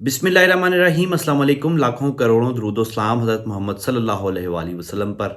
बिस्मिल्लाहिर्रहमानिर्रहीम अस्सलाम वालेकुम लाखों करोड़ों दरूदो सलाम हज़रत मोहम्मद सल्लल्लाहु अलैहि वसल्लम पर।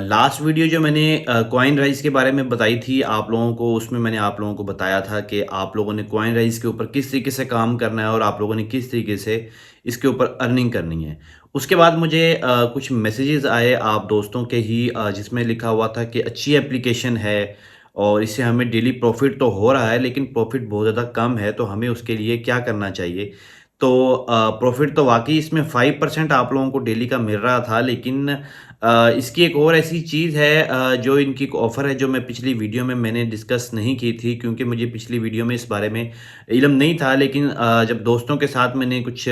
लास्ट वीडियो जो मैंने कॉइन राइज़ के बारे में बताई थी आप लोगों को, उसमें मैंने आप लोगों को बताया था कि आप लोगों ने कॉइन राइज़ के ऊपर किस तरीके से काम करना है और आप लोगों ने किस तरीके से इसके ऊपर अर्निंग करनी है। उसके बाद मुझे कुछ मैसेजेस आए आप दोस्तों के ही, जिसमें लिखा हुआ था कि अच्छी एप्लीकेशन है और इससे हमें डेली प्रॉफ़िट तो हो रहा है, लेकिन प्रॉफ़िट बहुत ज़्यादा कम है, तो हमें उसके लिए क्या करना चाहिए? तो प्रॉफ़िट तो वाक़ई इसमें 5% आप लोगों को डेली का मिल रहा था, लेकिन इसकी एक और ऐसी चीज़ है, जो इनकी एक ऑफ़र है जो मैं पिछली वीडियो में मैंने डिस्कस नहीं की थी, क्योंकि मुझे पिछली वीडियो में इस बारे में इल्म नहीं था। लेकिन जब दोस्तों के साथ मैंने कुछ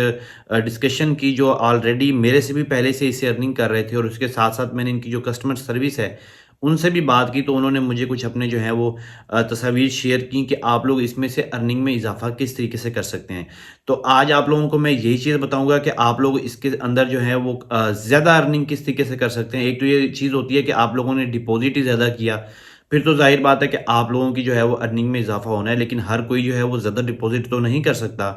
डिस्कशन की जो ऑलरेडी मेरे से भी पहले से इससे अर्निंग कर रहे थे, और उसके साथ-साथ मैंने इनकी जो कस्टमर सर्विस है, उनसे भी बात की, तो उन्होंने मुझे कुछ अपने जो है वो तस्वीर शेयर की कि आप लोग इसमें से अर्निंग में इज़ाफ़ा किस तरीके से कर सकते हैं। तो आज आप लोगों को मैं यही चीज़ बताऊँगा कि आप लोग इसके अंदर जो है वो ज़्यादा अर्निंग किस तरीके से कर सकते हैं। एक तो ये चीज़ होती है कि आप लोगों ने डिपॉज़िट ही ज़्यादा किया, फिर तो ज़ाहिर बात है कि आप लोगों की जो है वो अर्निंग में इज़ाफ़ा होना है, लेकिन हर कोई जो है वो ज़्यादा डिपॉज़िट तो नहीं कर सकता।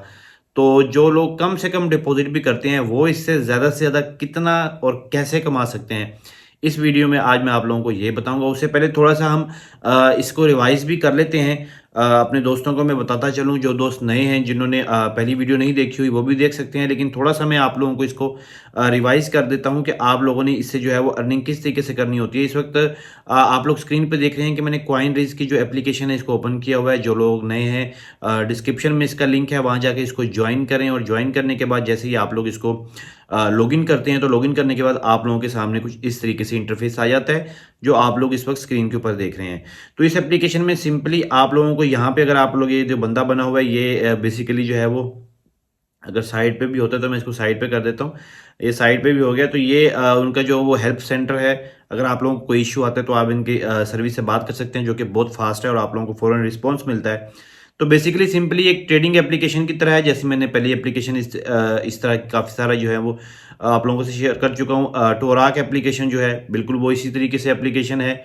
तो जो लोग कम से कम डिपॉज़िट भी करते हैं, वो इससे ज़्यादा से ज़्यादा कितना और कैसे कमा सकते हैं, इस वीडियो में आज मैं आप लोगों को ये बताऊँगा। उससे पहले थोड़ा-सा हम इसको रिवाइज़ भी कर लेते हैं। अपने दोस्तों को मैं बताता चलूँ, जो दोस्त नए हैं, जिन्होंने पहली वीडियो नहीं देखी हुई, वो भी देख सकते हैं। लेकिन थोड़ा-सा मैं आप लोगों को इसको रिवाइज़ कर देता हूँ कि आप लोगों ने इससे जो है वो अर्निंग किस तरीके से करनी होती है। इस वक़्त आप लोग स्क्रीन पे देख रहे हैं कि मैंने कॉइनरीज़ की जो एप्लीकेशन है, इसको ओपन किया हुआ है। जो लोग नए हैं, डिस्क्रिप्शन में इसका लिंक है, वहाँ जाके इसको जॉइन करें, और जॉइन करने के बाद जैसे ही आप लोग इसको लॉगिन करते हैं, तो लॉगिन करने के बाद आप लोगों के सामने कुछ इस तरीके से इंटरफ़ेस आ जाता है, जो आप लोग इस वक़्त स्क्रीन के ऊपर देख रहे हैं। तो इस एप्लीकेशन में सिंपली आप लोगों को यहाँ पे, अगर आप लोग ये जो बंदा बना हुआ है, ये बेसिकली जो है वो अगर साइड पे भी होता है, तो मैं इसको साइड पे कर देता हूँ। ये साइड पे भी हो गया, तो ये उनका जो वो हेल्प सेंटर है। अगर आप लोगों को कोई इश्यू आता है, तो आप इनकी सर्विस से बात कर सकते हैं, जो कि बहुत फ़ास्ट है और आप लोगों को फ़ौरन रिस्पॉन्स मिलता है। तो बेसिकली सिंपली एक ट्रेडिंग एप्लीकेशन की तरह है, जैसे मैंने पहली एप्लीकेशन इस तरह काफ़ी सारा जो है वो आप लोगों से शेयर कर चुका हूँ। टोराक एप्लीकेशन जो है, बिल्कुल वो इसी तरीके से एप्लीकेशन है।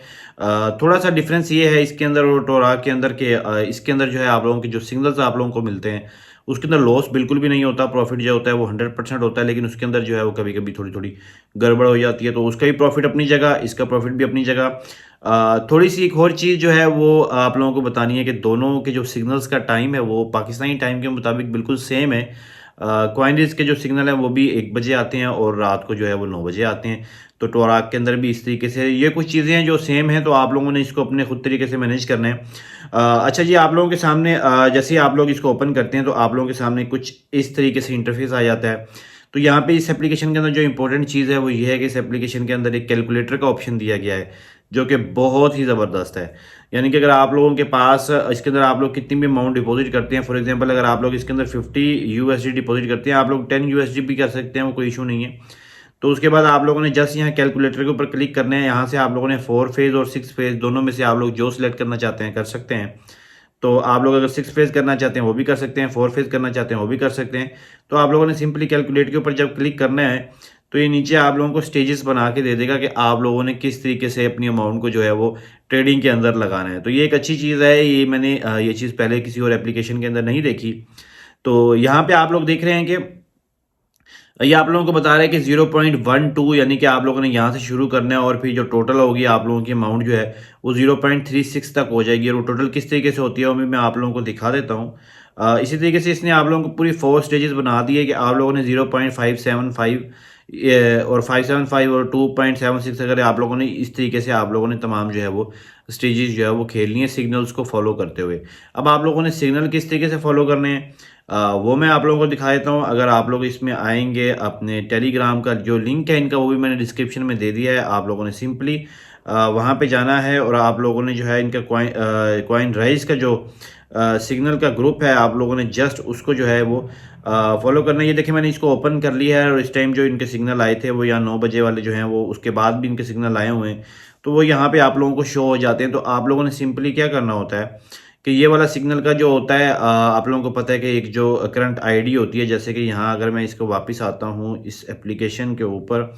थोड़ा-सा डिफ़रेंस ये है इसके अंदर और टोराक के अंदर के, इसके अंदर जो है आप लोगों के जो सिग्नल्स आप लोगों को मिलते हैं, उसके अंदर लॉस बिल्कुल भी नहीं होता, प्रॉफ़िट जो होता है वो 100% होता है, लेकिन उसके अंदर जो है वो कभी-कभी थोड़ी-थोड़ी गड़बड़ हो जाती है, तो उसका भी प्रॉफ़िट अपनी जगह, इसका प्रॉफ़िट भी अपनी जगह। थोड़ी-सी एक और चीज़ जो है वो आप लोगों को बतानी है कि दोनों के जो सिग्नल्स का टाइम है, वो पाकिस्तानी टाइम के मुताबिक बिल्कुल सेम है। कॉइनरीज़ के जो सिग्नल हैं, वो भी 1 बजे आते हैं और रात को जो है वो 9 बजे आते हैं। तो टोराक के अंदर भी इस तरीके से ये कुछ चीज़ें हैं जो सेम हैं, तो आप लोगों ने इसको अपने खुद तरीके से मैनेज करना है। अच्छा जी, आप लोगों के सामने जैसे ही आप लोग इसको ओपन करते हैं, तो आप लोगों के सामने कुछ इस तरीके से इंटरफ़ेस आ जाता है। तो यहाँ पे इस एप्लीकेशन के अंदर जो इम्पोर्टेंट चीज़ है, वो ये है कि इस एप्लीकेशन के अंदर एक कैलकुलेटर का ऑप्शन दिया गया है, जो कि बहुत ही ज़बरदस्त है। यानी कि अगर आप लोगों के पास इसके अंदर आप लोग कितनी भी अमाउंट डिपॉज़िट करते हैं, फॉर एग्ज़ाम्पल अगर आप लोग इसके अंदर 50 यूएसडी डिपॉज़िट करते हैं, आप लोग 10 यूएसडी भी कर सकते हैं, वो कोई इश्यू नहीं है। तो उसके बाद आप लोगों ने जस्ट यहाँ कैलकुलेटर के ऊपर क्लिक करना है। यहाँ से आप लोगों ने 4 फेज़ और 6 फेज़ दोनों में से आप लोग जो सिलेक्ट करना चाहते हैं, कर सकते हैं। तो आप लोग अगर 6 फेज़ करना चाहते हैं, वो भी कर सकते हैं, 4 फेज़ करना चाहते हैं, वो भी कर सकते हैं। तो आप लोगों ने सिंपली कैलकुलेट के ऊपर जब क्लिक करना है, तो ये नीचे आप लोगों को स्टेजेस बना के दे देगा कि आप लोगों ने किस तरीके से अपनी अमाउंट को जो है वो ट्रेडिंग के अंदर लगाना है। तो ये एक अच्छी चीज़ है, ये मैंने ये चीज़ पहले किसी और एप्लीकेशन के अंदर नहीं देखी। तो यहाँ पे आप लोग देख रहे हैं कि ये आप लोगों को बता रहा है कि 0.12, यानी कि आप लोगों ने यहाँ से शुरू करना है, और फिर जो टोटल होगी आप लोगों की अमाउंट जो है वो 0.36 तक हो जाएगी। और वो टोटल किस तरीके से होती है, वो भी मैं आप लोगों को दिखा देता हूँ। इसी तरीके से इसने आप लोगों को पूरी 4 स्टेजेस बना दी है कि आप लोगों ने 0.575 और 575 और 2.76, अगर आप लोगों ने इस तरीके से आप लोगों ने तमाम जो है वो स्टेजेस जो है वो खेलनी है, सिग्नल्स को फॉलो करते हुए। अब आप लोगों ने सिग्नल किस तरीके से फॉलो करने हैं, वो मैं आप लोगों को दिखा देता हूँ। अगर आप लोग इसमें आएँगे, अपने टेलीग्राम का जो लिंक है इनका, वो भी मैंने डिस्क्रिप्शन में दे दिया है। आप लोगों ने सिंपली वहाँ पे जाना है, और आप लोगों ने जो है इनका कॉइन राइज़ का जो सिग्नल का ग्रुप है, आप लोगों ने जस्ट उसको जो है वो फॉलो करना है। ये देखिए, मैंने इसको ओपन कर लिया है, और इस टाइम जो इनके सिग्नल आए थे, वो यहाँ 9 बजे वाले जो हैं, वो उसके बाद भी इनके सिग्नल आए हुए हैं। तो वो यहाँ पे आप लोगों को शो हो जाते हैं। तो आप लोगों ने सिंपली क्या करना होता है कि ये वाला सिग्नल का जो होता है, आप लोगों को पता है कि एक जो करंट आईडी होती है, जैसे कि यहाँ अगर मैं इसको वापस आता हूँ इस एप्लीकेशन के ऊपर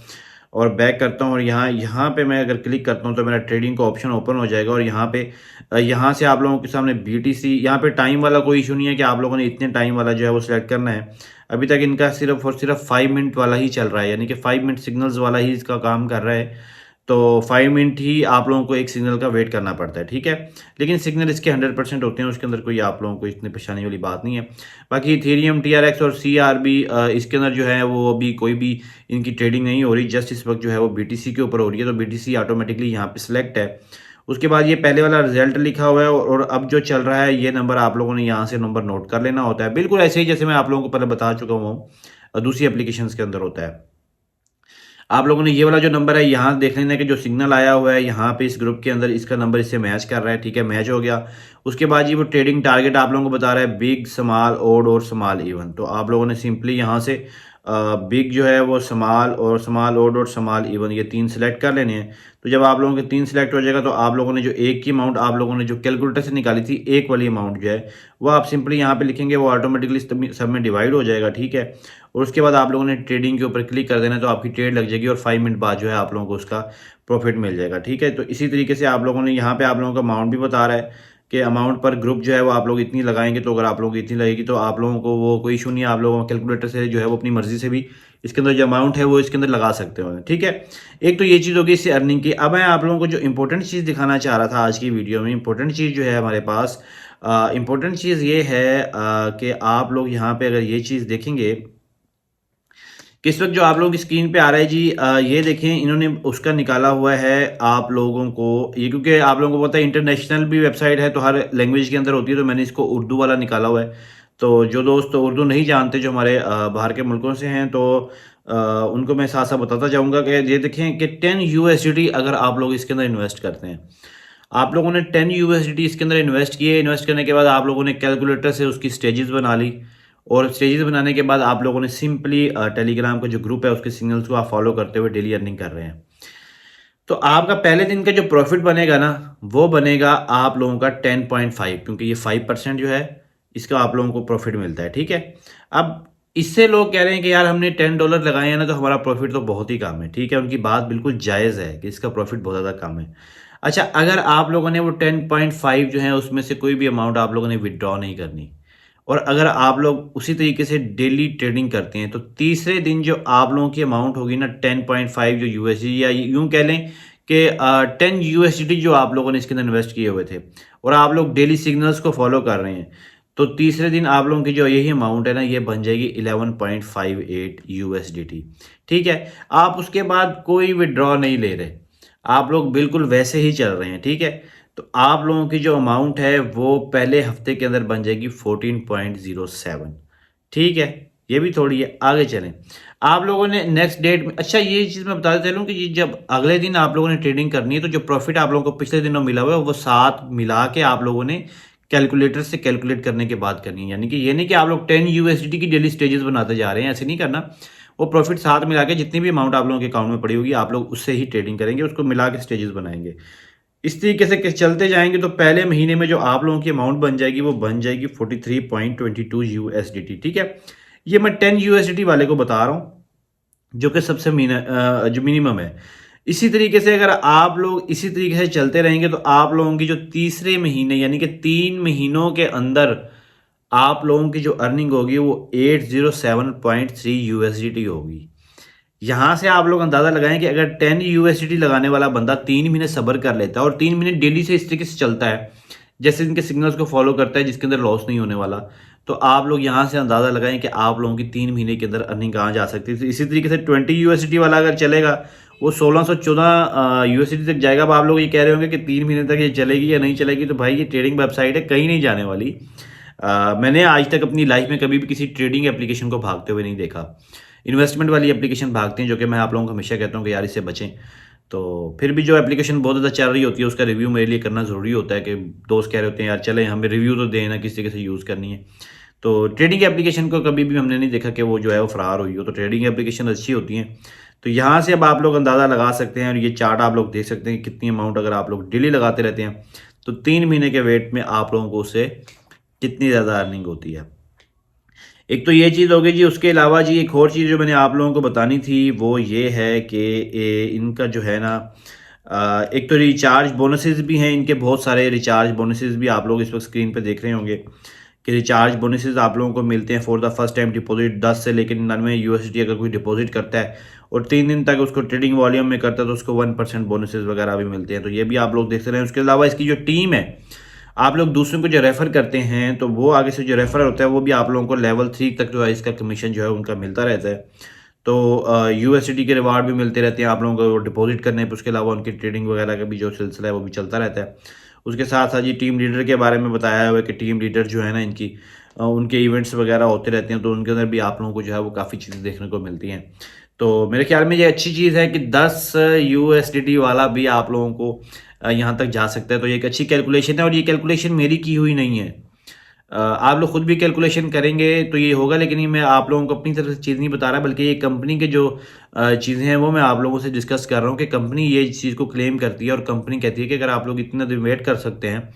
और बैक करता हूँ, और यहाँ यहाँ पे मैं अगर क्लिक करता हूँ, तो मेरा ट्रेडिंग का ऑप्शन ओपन हो जाएगा। और यहाँ पे यहाँ से आप लोगों के सामने बीटीसी, यहाँ पे टाइम वाला कोई इशू नहीं है कि आप लोगों ने इतने टाइम वाला जो है वो सिलेक्ट करना है। अभी तक इनका सिर्फ और सिर्फ 5 मिनट वाला ही चल रहा है, यानी कि 5 मिनट सिग्नल्स वाला ही इसका काम कर रहा है। तो 5 मिनट ही आप लोगों को एक सिग्नल का वेट करना पड़ता है, ठीक है। लेकिन सिग्नल इसके 100% होते हैं, उसके अंदर कोई आप लोगों को इतनी परेशानी वाली बात नहीं है। बाकी इथेरियम, TRX और CRB इसके अंदर जो है वो अभी कोई भी इनकी ट्रेडिंग नहीं हो रही, जस्ट इस वक्त जो है वो BTC के ऊपर हो रही है। तो BTC ऑटोमेटिकली यहाँ पे सिलेक्ट है। उसके बाद ये पहले वाला रिजल्ट लिखा हुआ है और अब जो चल रहा है ये नंबर आप लोगों ने यहाँ से नंबर नोट कर लेना होता है, बिल्कुल ऐसे ही जैसे मैं आप लोगों को पहले बता चुका हूँ दूसरी एप्लीकेशंस के अंदर होता है। आप लोगों ने ये वाला जो नंबर है यहाँ देख लेना कि जो सिग्नल आया हुआ है यहाँ पे इस ग्रुप के अंदर इसका नंबर इससे मैच कर रहा है, ठीक है, मैच हो गया। उसके बाद ये वो ट्रेडिंग टारगेट आप लोगों को बता रहा है बिग, स्मॉल, ओड और स्मॉल इवन। तो आप लोगों ने सिंपली यहाँ से बिग जो है वो स्मॉल और स्मॉल ओड और स्मॉल इवन ये 3 सिलेक्ट कर लेने हैं। तो जब आप लोगों के 3 सिलेक्ट हो जाएगा तो आप लोगों ने जो एक की अमाउंट आप लोगों ने जो कैलकुलेटर से निकाली थी एक वाली अमाउंट जो है वो आप सिंपली यहाँ पे लिखेंगे, वो ऑटोमेटिकली सब में डिवाइड हो जाएगा, ठीक है। और उसके बाद आप लोगों ने ट्रेडिंग के ऊपर क्लिक कर देना तो आपकी ट्रेड लग जाएगी और 5 मिनट बाद जो है आप लोगों को उसका प्रॉफिट मिल जाएगा, ठीक है। तो इसी तरीके से आप लोगों ने यहाँ पे आप लोगों का अमाउंट भी बता रहा है कि अमाउंट पर ग्रुप जो है वो आप लोग इतनी लगाएंगे। तो अगर आप लोगों की इतनी लगेगी तो आप लोगों को वो कोई इशू नहीं है, आप लोगों को कैलकुलेटर से जो है वो अपनी मर्जी से भी इसके अंदर जो अमाउंट है वो इसके अंदर लगा सकते हो, ठीक है। एक तो ये चीज़ होगी इससे अर्निंग की। अब मैं आप लोगों को जो इंपॉर्टेंट चीज़ दिखाना चाह रहा था आज की वीडियो में, इंपॉर्टेंट चीज़ जो है हमारे पास, इंपॉर्टेंट चीज़ ये है कि आप लोग यहाँ पे अगर ये चीज़ देखेंगे किस वक्त जो आप लोगों की स्क्रीन पे आ रहा है जी, ये देखें इन्होंने उसका निकाला हुआ है आप लोगों को ये, क्योंकि आप लोगों को पता है इंटरनेशनल भी वेबसाइट है तो हर लैंग्वेज के अंदर होती है। तो मैंने इसको उर्दू वाला निकाला हुआ है। तो जो दोस्त उर्दू नहीं जानते जो हमारे बाहर के मुल्कों से हैं तो उनको मैं साथ साथ बताता जाऊँगा कि ये देखें कि 10 USDT अगर आप लोग इसके अंदर इन्वेस्ट करते हैं, आप लोगों ने 10 USDT इसके अंदर इन्वेस्ट किए। इन्वेस्ट करने के बाद आप लोगों ने कैलकुलेटर से उसकी स्टेजेस बना ली और स्टेजेस बनाने के बाद आप लोगों ने सिंपली टेलीग्राम का जो ग्रुप है उसके सिग्नल्स को आप फॉलो करते हुए डेली अर्निंग कर रहे हैं। तो आपका पहले दिन का जो प्रॉफिट बनेगा ना वो बनेगा आप लोगों का 10.5, क्योंकि ये 5% जो है इसका आप लोगों को प्रॉफिट मिलता है, ठीक है। अब इससे लोग कह रहे हैं कि यार हमने $10 लगाए हैं ना तो हमारा प्रॉफिट तो बहुत ही कम है, ठीक है। उनकी बात बिल्कुल जायज़ है कि इसका प्रॉफिट बहुत ज़्यादा कम है। अच्छा, अगर आप लोगों ने वो 10.5 जो है उसमें से कोई भी अमाउंट आप लोगों ने विड्रॉ नहीं करनी और अगर आप लोग उसी तरीके से डेली ट्रेडिंग करते हैं तो तीसरे दिन जो आप लोगों की अमाउंट होगी ना 10.5 जो USD या यूं कह लें कि 10 USD जो आप लोगों ने इसके अंदर इन्वेस्ट किए हुए थे और आप लोग डेली सिग्नल्स को फॉलो कर रहे हैं तो तीसरे दिन आप लोगों की जो यही अमाउंट है ना ये बन जाएगी 11.58 USDT, ठीक है। आप उसके बाद कोई विड्रॉ नहीं ले रहे, आप लोग बिल्कुल वैसे ही चल रहे हैं, ठीक है। तो आप लोगों की जो अमाउंट है वो पहले हफ्ते के अंदर बन जाएगी 14.07, ठीक है। ये भी थोड़ी है, आगे चलें। आप लोगों ने नेक्स्ट डेट में, अच्छा ये चीज़ मैं बताते चलूँ कि जब अगले दिन आप लोगों ने ट्रेडिंग करनी है तो जो प्रॉफिट आप लोगों को पिछले दिनों मिला हुआ है वो साथ मिला के आप लोगों ने कैलकुलेटर से कैलकुलेट करने के बाद करनी है। यानी कि ये नहीं कि आप लोग 10 USD की डेली स्टेजेस बनाते जा रहे हैं, ऐसे नहीं करना। वो प्रॉफिट साथ मिला के जितनी भी अमाउंट आप लोगों के अकाउंट में पड़ी होगी आप लोग उससे ही ट्रेडिंग करेंगे, उसको मिला के स्टेजेस बनाएंगे। इस तरीके से चलते जाएंगे तो पहले महीने में जो आप लोगों की अमाउंट बन जाएगी वो बन जाएगी 43.22 USDT, ठीक है। ये मैं 10 USDT वाले को बता रहा हूँ जो कि सबसे जो मिनिमम है। इसी तरीके से अगर आप लोग इसी तरीके से चलते रहेंगे तो आप लोगों की जो तीसरे महीने यानी कि 3 महीनों के अंदर आप लोगों की जो अर्निंग होगी वो 807.3 USDT होगी। यहाँ से आप लोग अंदाज़ा लगाएं कि अगर 10 USDT लगाने वाला बंदा 3 महीने सब्र कर लेता है और 3 महीने डेली से इस तरीके से चलता है जैसे इनके सिग्नल्स को फॉलो करता है जिसके अंदर लॉस नहीं होने वाला, तो आप लोग यहाँ से अंदाज़ा लगाएं कि आप लोगों की 3 महीने के अंदर अर्निंग कहाँ जा सकती है। तो इसी तरीके से 20 USDT वाला अगर चलेगा वो 1614 USDT तक जाएगा। अब आप लोग ये कह रहे होंगे कि 3 महीने तक ये चलेगी या नहीं चलेगी। तो भाई ये ट्रेडिंग वेबसाइट है, कहीं नहीं जाने वाली। मैंने आज तक अपनी लाइफ में कभी भी किसी ट्रेडिंग एप्लीकेशन को भागते हुए नहीं देखा। इन्वेस्टमेंट वाली एप्लीकेशन भागती हैं जो कि मैं आप लोगों को हमेशा कहता हूँ कि यार इससे बचें। तो फिर भी जो एप्लीकेशन बहुत ज़्यादा चल रही होती है उसका रिव्यू मेरे लिए करना ज़रूरी होता है कि दोस्त कह रहे होते हैं यार चलें हमें रिव्यू तो देना किस तरीके से यूज़ करनी है। तो ट्रेडिंग एप्लीकेशन को कभी भी हमने नहीं देखा कि वो जो है वो फ़रार हुई हो। तो ट्रेडिंग एप्लीकेशन अच्छी होती हैं। तो यहाँ से अब आप लोग अंदाज़ा लगा सकते हैं और ये चार्ट आप लोग देख सकते हैं कि कितनी अमाउंट अगर आप लोग डेली लगाते रहते हैं तो 3 महीने के वेट में आप लोगों को उससे कितनी ज़्यादा अर्निंग होती है। एक तो ये चीज़ हो गई जी। उसके अलावा जी एक और चीज़ जो मैंने आप लोगों को बतानी थी वो ये है कि इनका जो है ना एक तो रिचार्ज बोनसेस भी हैं इनके, बहुत सारे रिचार्ज बोनसेस भी आप लोग इस वक्त स्क्रीन पे देख रहे होंगे कि रिचार्ज बोनसेस आप लोगों को मिलते हैं for the first time deposit 10 से लेकर 99 यूएसडी अगर कोई डिपॉजिट करता है और 3 दिन तक उसको ट्रेडिंग वॉल्यूम में करता है तो उसको 1% बोनसेस वगैरह भी मिलते हैं। तो ये भी आप लोग देखते रहे। उसके अलावा इसकी जो टीम है, आप लोग दूसरों को जो रेफ़र करते हैं तो वो आगे से जो रेफ़र होता है वो भी आप लोगों को लेवल 3 तक जो है इसका कमीशन जो है उनका मिलता रहता है। तो यूएसडी के रिवार्ड भी मिलते रहते हैं आप लोगों को डिपॉजिट करने पे। उसके अलावा उनकी ट्रेडिंग वगैरह का भी जो सिलसिला है वो भी चलता रहता है। उसके साथ साथ ये टीम लीडर के बारे में बताया हुआ है कि टीम लीडर जो है ना इनकी उनके इवेंट्स वगैरह होते रहते हैं तो उनके अंदर भी आप लोगों को जो है वो काफ़ी चीज़ें देखने को मिलती हैं। तो मेरे ख्याल में ये अच्छी चीज़ है कि 10 यूएसडीटी वाला भी आप लोगों को यहाँ तक जा सकता है। तो ये एक अच्छी कैलकुलेशन है और ये कैलकुलेशन मेरी की हुई नहीं है। आप लोग खुद भी कैलकुलेशन करेंगे तो ये होगा, लेकिन ये मैं आप लोगों को अपनी तरफ से चीज़ नहीं बता रहा, बल्कि ये कंपनी के जो चीज़ें हैं वो मैं आप लोगों से डिस्कस कर रहा हूँ कि कंपनी ये चीज़ को क्लेम करती है और कंपनी कहती है कि अगर आप लोग इतना दिन वेट कर सकते हैं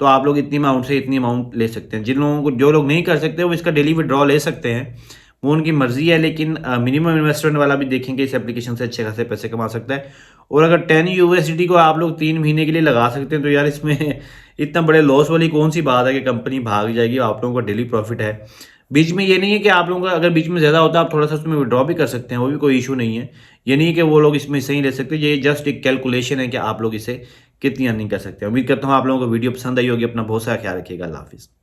तो आप लोग इतनी अमाउंट से इतनी अमाउंट ले सकते हैं। जिन लोगों को जो लोग नहीं कर सकते वो इसका डेली विड्रॉ ले सकते हैं, वो उनकी मर्जी है, लेकिन मिनिमम इन्वेस्टमेंट वाला भी देखेंगे इस एप्लीकेशन से अच्छे खासे पैसे कमा सकता है। और अगर 10 यूएसडी को आप लोग 3 महीने के लिए लगा सकते हैं तो यार इसमें इतना बड़े लॉस वाली कौन सी बात है कि कंपनी भाग जाएगी, आप लोगों का डेली प्रॉफिट है। बीच में ये नहीं है कि आप लोगों का अगर बीच में ज़्यादा होता है आप थोड़ा सा उसमें विड्रॉ भी कर सकते हैं, वो भी कोई इशू नहीं है। ये नहीं है कि वो लोग इसमें सही ले सकते, ये जस्ट एक कैलकुलेशन है कि आप लोग इसे कितनी अर्निंग कर सकते हैं। उम्मीद करता हूँ आप लोगों को वीडियो पसंद आई होगी। अपना बहुत सारा ख्याल रखिएगा। अल्लाह हाफिज़।